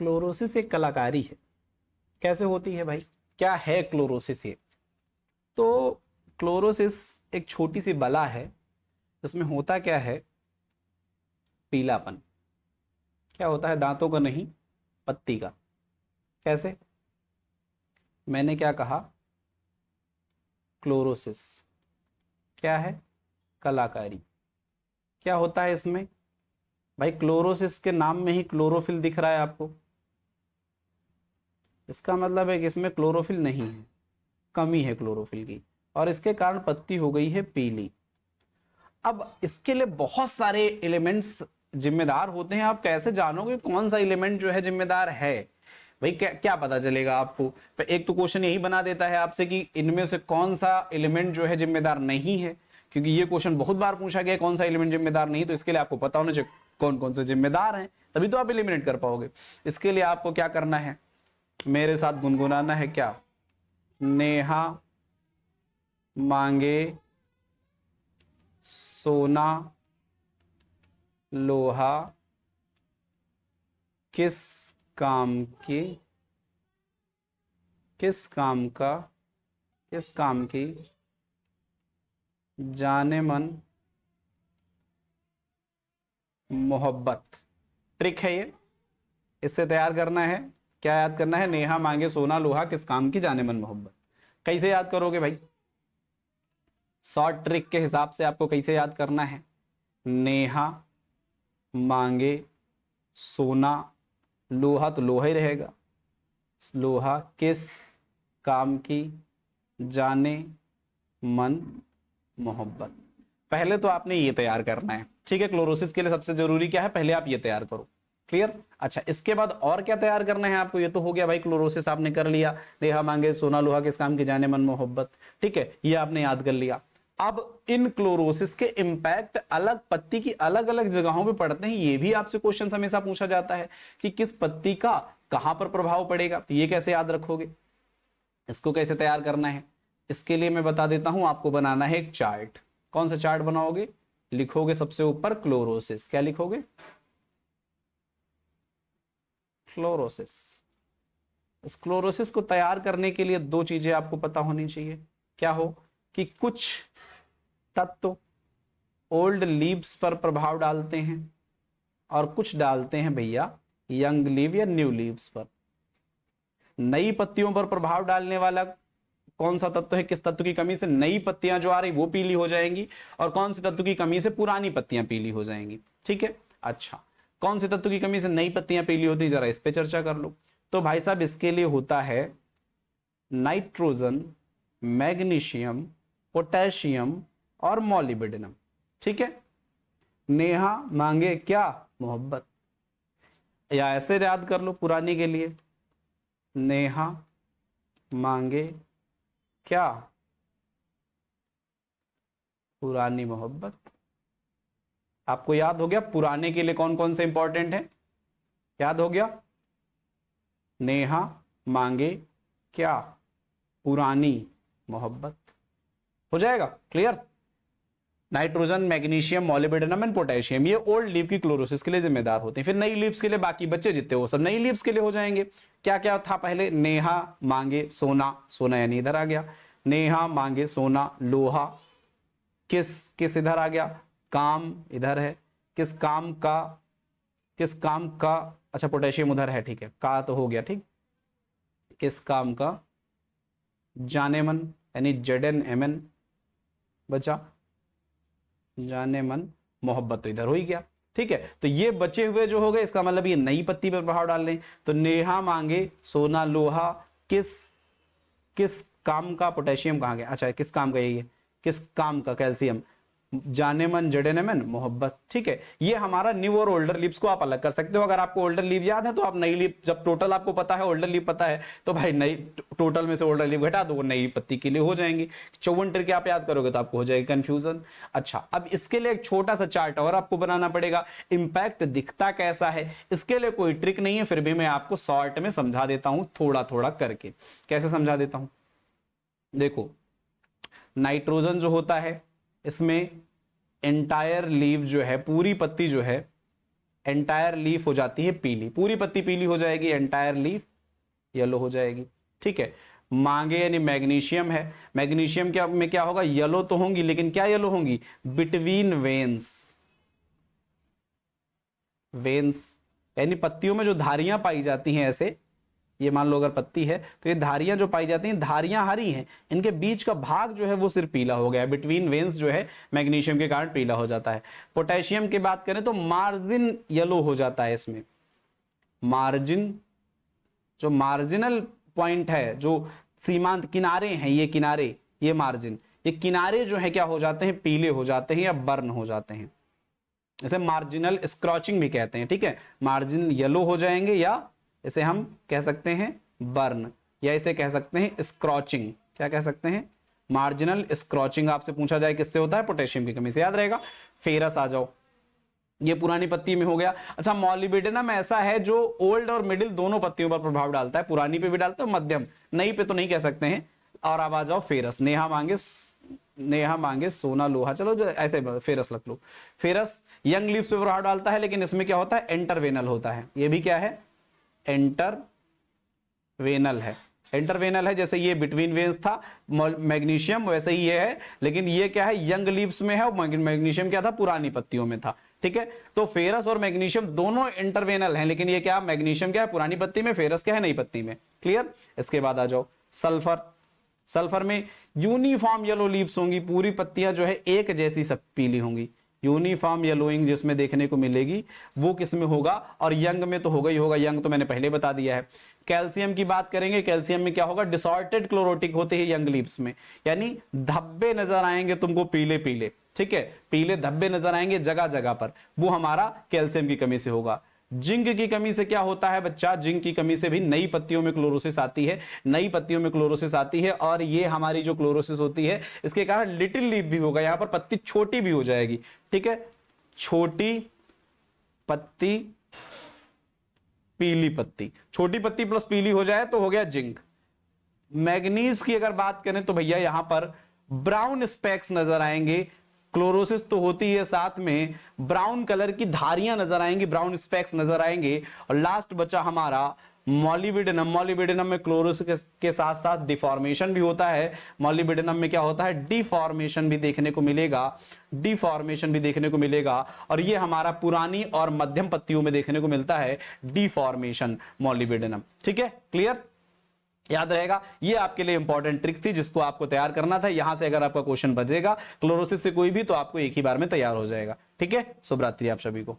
Chlorosis एक कलाकारी है। कैसे होती है भाई, क्या है क्लोरोसिस? ये तो क्लोरोसिस एक छोटी सी बला है, इसमें होता क्या है, पीलापन। क्या होता है? दांतों का नहीं, पत्ती का। कैसे? मैंने क्या कहा? क्लोरोसिस क्या है? कलाकारी। क्या होता है इसमें भाई? क्लोरोसिस के नाम में ही क्लोरोफिल दिख रहा है आपको, इसका मतलब है कि इसमें क्लोरोफिल नहीं है, कमी है क्लोरोफिल की, और इसके कारण पत्ती हो गई है पीली। अब इसके लिए बहुत सारे एलिमेंट्स जिम्मेदार होते हैं। आप कैसे जानोगे कौन सा एलिमेंट जो है जिम्मेदार है? भाई क्या क्या पता चलेगा आपको? एक तो क्वेश्चन यही बना देता है आपसे कि इनमें से कौन सा एलिमेंट जो है जिम्मेदार नहीं है, क्योंकि ये क्वेश्चन बहुत बार पूछा गया कौन सा एलिमेंट जिम्मेदार नहीं, तो इसके लिए आपको पता होना चाहिए कौन कौन से जिम्मेदार हैं, तभी तो आप एलिमिनेट कर पाओगे। इसके लिए आपको क्या करना है, मेरे साथ गुनगुनाना है। क्या? नेहा मांगे सोना लोहा किस काम की, किस काम का, किस काम की जाने मन मोहब्बत। ट्रिक है ये, इससे तैयार करना है। क्या याद करना है? नेहा मांगे सोना लोहा किस काम की जाने मन मोहब्बत। कैसे याद करोगे भाई? शॉर्ट ट्रिक के हिसाब से आपको कैसे याद करना है? नेहा मांगे सोना, लोहा तो लोहा ही रहेगा, लोहा किस काम की जाने मन मोहब्बत। पहले तो आपने ये तैयार करना है, ठीक है? क्लोरोसिस के लिए सबसे जरूरी क्या है, पहले आप ये तैयार करो। क्लियर? अच्छा, इसके बाद और क्या तैयार करना है आपको? ये तो हो गया भाई, क्लोरोसिस आपने कर लिया, नेहा मांगे सोना लोहा किस काम की जाने मन मोहब्बत, ठीक है, ये आपने याद कर लिया। अब इन क्लोरोसिस के इंपैक्ट अलग पत्ती की अलग अलग जगहों पे पड़ते हैं, ये भी आपसे क्वेश्चन हमेशा पूछा जाता है कि किस पत्ती का कहां पर प्रभाव पड़ेगा, तो ये कैसे याद रखोगे, इसको कैसे तैयार करना है? इसके लिए मैं बता देता हूं, आपको बनाना है एक चार्ट। कौन सा चार्ट बनाओगे? लिखोगे सबसे ऊपर क्लोरोसिस। क्या लिखोगे? क्लोरोसिस। इस क्लोरोसिस को तैयार करने के लिए दो चीजें आपको पता होनी चाहिए। क्या हो? कि कुछ तत्व ओल्ड लीव्स पर प्रभाव डालते हैं और कुछ डालते हैं भैया यंग लीव या न्यू लीव्स पर। नई पत्तियों पर प्रभाव डालने वाला कौन सा तत्व है? किस तत्व की कमी से नई पत्तियां जो आ रही वो पीली हो जाएंगी, और कौन से तत्व की कमी से पुरानी पत्तियां पीली हो जाएंगी? ठीक है। अच्छा, कौन से तत्व की कमी से नई पत्तियां पीली होती, जरा इस पे चर्चा कर लो। तो भाई साहब, इसके लिए होता है नाइट्रोजन, मैग्नीशियम, पोटेशियम और मॉलिब्डेनम। ठीक है। नेहा मांगे क्या? मोहब्बत। या ऐसे याद कर लो पुरानी के लिए, नेहा मांगे क्या? पुरानी मोहब्बत। आपको याद हो गया पुराने के लिए कौन कौन से इंपॉर्टेंट है? याद हो गया? नेहा मांगे क्या? पुरानी मोहब्बत। हो जाएगा clear? Nitrogen, magnesium, molybdenum and potassium, ये ओल्ड लीव की क्लोरोसिस के लिए जिम्मेदार होते हैं। फिर नई लीव्स के लिए बाकी बच्चे जितने वो सब नई लीव्स के लिए हो जाएंगे। क्या क्या था पहले? नेहा मांगे सोना, सोना यानी इधर आ गया। नेहा मांगे सोना लोहा, किस किस इधर आ गया, काम इधर है, किस काम का, किस काम का, अच्छा पोटेशियम उधर है, ठीक है, का तो हो गया, ठीक। किस काम का जाने मन यानी ZnMn बचा, जाने मन मोहब्बत तो इधर हो ही गया। ठीक है, तो ये बचे हुए जो हो गए, इसका मतलब ये नई पत्ती पर प्रभाव डाल रहे हैं। तो नेहा मांगे सोना लोहा, किस किस काम का, पोटेशियम कहाँ गया, अच्छा किस काम का, यही है, किस काम का, कैल्शियम, जाने मन ZnMn मोहब्बत। ठीक है, ये हमारा न्यू और ओल्डर लीव्स को आप अलग कर सकते हो। अगर आपको ओल्डर लीव याद है तो आप नई लीव, जब टोटल आपको पता है, ओल्डर लीव पता है, तो भाई नई टोटल में से ओल्डर लीव घटा दो, वो नई पत्ती के लिए हो जाएंगी। 54 ट्रिक आप याद करोगे तो आपको हो जाएगी कंफ्यूजन। अच्छा, अब इसके लिए एक छोटा सा चार्ट और आपको बनाना पड़ेगा। इंपैक्ट दिखता कैसा है, इसके लिए कोई ट्रिक नहीं है, फिर भी मैं आपको शॉर्ट में समझा देता हूं, थोड़ा थोड़ा करके। कैसे समझा देता हूं? देखो, नाइट्रोजन जो होता है, इसमें एंटायर लीव जो है, पूरी पत्ती जो है, एंटायर लीफ हो जाती है पीली, पूरी पत्ती पीली हो जाएगी, एंटायर लीफ येलो हो जाएगी। ठीक है, मांगे यानी मैग्नीशियम है, मैग्नीशियम क्या में क्या होगा, येलो तो होंगी, लेकिन क्या येलो होंगी, बिटवीन वेन्स, वेन्स यानी पत्तियों में जो धारियां पाई जाती हैं, ऐसे ये मान लो अगर पत्ती है तो ये धारियां जो पाई जाती हैं, धारियां हरी हैं, इनके बीच का भाग जो है वो सिर्फ पीला हो गया, बिटवीन वेन्स जो है मैग्नीशियम के कारण पीला हो जाता है। पोटेशियम की बात करें तो मार्जिन येलो हो जाता है, इसमें मार्जिन, जो मार्जिनल पॉइंट है, जो सीमांत किनारे हैं, ये किनारे, ये मार्जिन, ये किनारे जो है क्या हो जाते हैं, पीले हो जाते हैं या बर्न हो जाते हैं, इसे मार्जिनल स्क्रॉचिंग भी कहते हैं। ठीक है, मार्जिन येलो हो जाएंगे या इसे हम कह सकते हैं बर्न, या इसे कह सकते हैं स्क्रॉचिंग। क्या कह सकते हैं, मार्जिनल स्क्रॉचिंग। आपसे पूछा जाए किससे होता है, पोटेशियम की कमी से, याद रहेगा। फेरस आ जाओ, ये पुरानी पत्ती में हो गया। अच्छा, मॉलिबेडेनम ऐसा है जो ओल्ड और मिडिल दोनों पत्तियों पर प्रभाव डालता है, पुरानी पे भी डालता है, मध्यम, नई पे तो नहीं कह सकते हैं। और अब आ जाओ फेरस, नेहा मांगे सोना लोहा, चलो जो ऐसे फेरस रख लो। फेरस यंग लीव्स पे प्रभाव डालता है, लेकिन इसमें क्या होता है, एंटरवेनल होता है। ये भी क्या है, एंटरवेनल है, एंटरवेनल है। जैसे ये बिटवीन वेन्स था मैग्नीशियम, वैसे ही ये है, लेकिन ये क्या है, यंग लीव्स में है, और मैग्नीशियम क्या था, पुरानी पत्तियों में था। ठीक है, तो फेरस और मैग्नीशियम दोनों इंटरवेनल हैं, लेकिन ये क्या, मैग्नीशियम क्या है, पुरानी पत्ती में, फेरस क्या है, नई पत्ती में। क्लियर। इसके बाद आ जाओ सल्फर। सल्फर में यूनिफॉर्म येलो लीव्स होंगी, पूरी पत्तियां जो है एक जैसी सब पीली होंगी। यूनिफॉर्म येलोइंग जिसमें देखने को मिलेगी वो किस में होगा, और यंग में तो होगा ही होगा, यंग तो मैंने पहले बता दिया है। कैल्शियम की बात करेंगे, कैल्शियम में क्या होगा, डिसऑर्डेड क्लोरोटिक होते हैं यंग लीव्स में, यानी धब्बे नजर आएंगे तुमको पीले पीले। ठीक है, पीले धब्बे नजर आएंगे जगह जगह पर, वो हमारा कैल्शियम की कमी से होगा। जिंक की कमी से क्या होता है बच्चा, जिंक की कमी से भी नई पत्तियों में क्लोरोसिस आती है, नई पत्तियों में क्लोरोसिस आती है, और ये हमारी जो क्लोरोसिस होती है इसके कारण लिटिल लीफ भी होगा, यहां पर पत्ती छोटी भी हो जाएगी। ठीक है, छोटी पत्ती पीली पत्ती, छोटी पत्ती प्लस पीली हो जाए तो हो गया जिंक। मैग्नीज की अगर बात करें तो भैया यहां पर ब्राउन स्पेक्स नजर आएंगे, क्लोरोसिस तो होती है, साथ में ब्राउन कलर की धारियां नजर आएंगी, ब्राउन स्पेक्स नजर आएंगे। और लास्ट बचा हमारा मॉलिबेडेनम। मॉलिबेडेनम में क्लोरोसिस के साथ साथ डिफॉर्मेशन भी होता है। मॉलिबेडेनम में क्या होता है, डिफॉर्मेशन भी देखने को मिलेगा, डिफॉर्मेशन भी देखने को मिलेगा, और ये हमारा पुरानी और मध्यम पत्तियों में देखने को मिलता है डिफॉर्मेशन मॉलिबेडेनम। ठीक है, क्लियर, याद रहेगा। ये आपके लिए इंपॉर्टेंट ट्रिक थी जिसको आपको तैयार करना था। यहां से अगर आपका क्वेश्चन बचेगा क्लोरोसिस से कोई भी, तो आपको एक ही बार में तैयार हो जाएगा। ठीक है, शुभ रात्रि आप सभी को।